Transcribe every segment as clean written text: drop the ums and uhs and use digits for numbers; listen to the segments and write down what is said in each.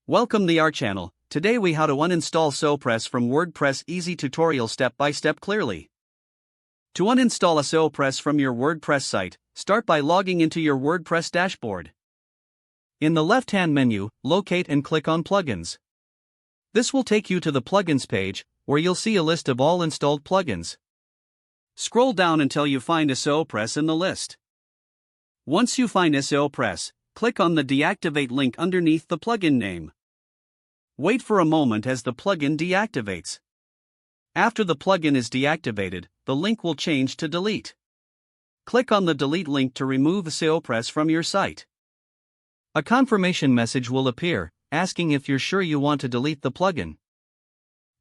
Welcome to our channel. Today we how to uninstall SEOPress from WordPress. Easy tutorial step by step clearly. To uninstall a SEOPress from your WordPress site, start by logging into your WordPress dashboard. In the left-hand menu, locate and click on Plugins. This will take you to the Plugins page, where you'll see a list of all installed plugins. Scroll down until you find SEOPress in the list. Once you find SEOPress, click on the Deactivate link underneath the plugin name. Wait for a moment as the plugin deactivates. After the plugin is deactivated, the link will change to Delete. Click on the Delete link to remove SEOPress from your site. A confirmation message will appear, asking if you're sure you want to delete the plugin.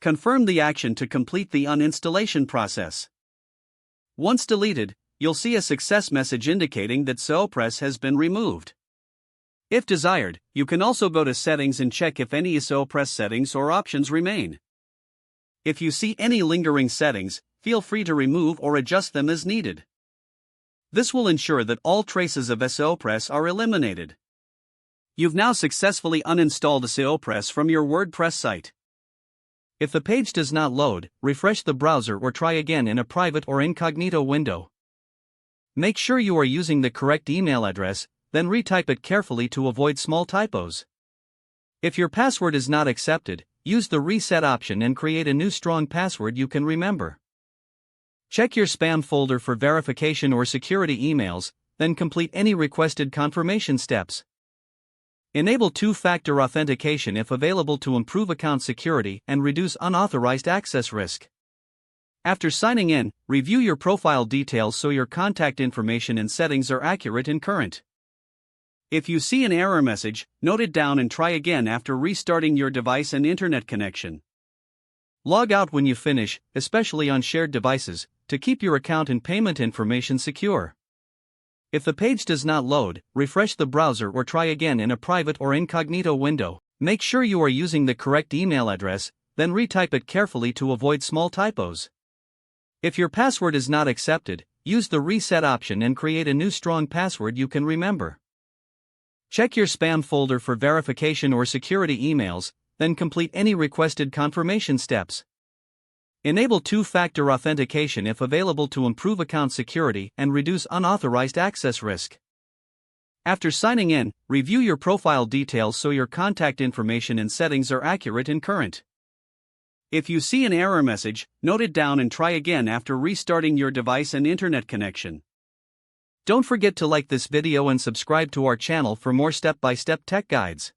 Confirm the action to complete the uninstallation process. Once deleted, you'll see a success message indicating that SEOPress has been removed. If desired, you can also go to Settings and check if any SEOPress settings or options remain. If you see any lingering settings, feel free to remove or adjust them as needed. This will ensure that all traces of SEOPress are eliminated. You've now successfully uninstalled SEOPress from your WordPress site. If the page does not load, refresh the browser or try again in a private or incognito window. Make sure you are using the correct email address, then retype it carefully to avoid small typos. If your password is not accepted, use the reset option and create a new strong password you can remember. Check your spam folder for verification or security emails, then complete any requested confirmation steps. Enable two-factor authentication if available to improve account security and reduce unauthorized access risk. After signing in, review your profile details so your contact information and settings are accurate and current. If you see an error message, note it down and try again after restarting your device and internet connection. Log out when you finish, especially on shared devices, to keep your account and payment information secure. If the page does not load, refresh the browser or try again in a private or incognito window. Make sure you are using the correct email address, then retype it carefully to avoid small typos. If your password is not accepted, use the reset option and create a new strong password you can remember. Check your spam folder for verification or security emails, then complete any requested confirmation steps. Enable two-factor authentication if available to improve account security and reduce unauthorized access risk. After signing in, review your profile details so your contact information and settings are accurate and current. If you see an error message, note it down and try again after restarting your device and internet connection. Don't forget to like this video and subscribe to our channel for more step-by-step tech guides.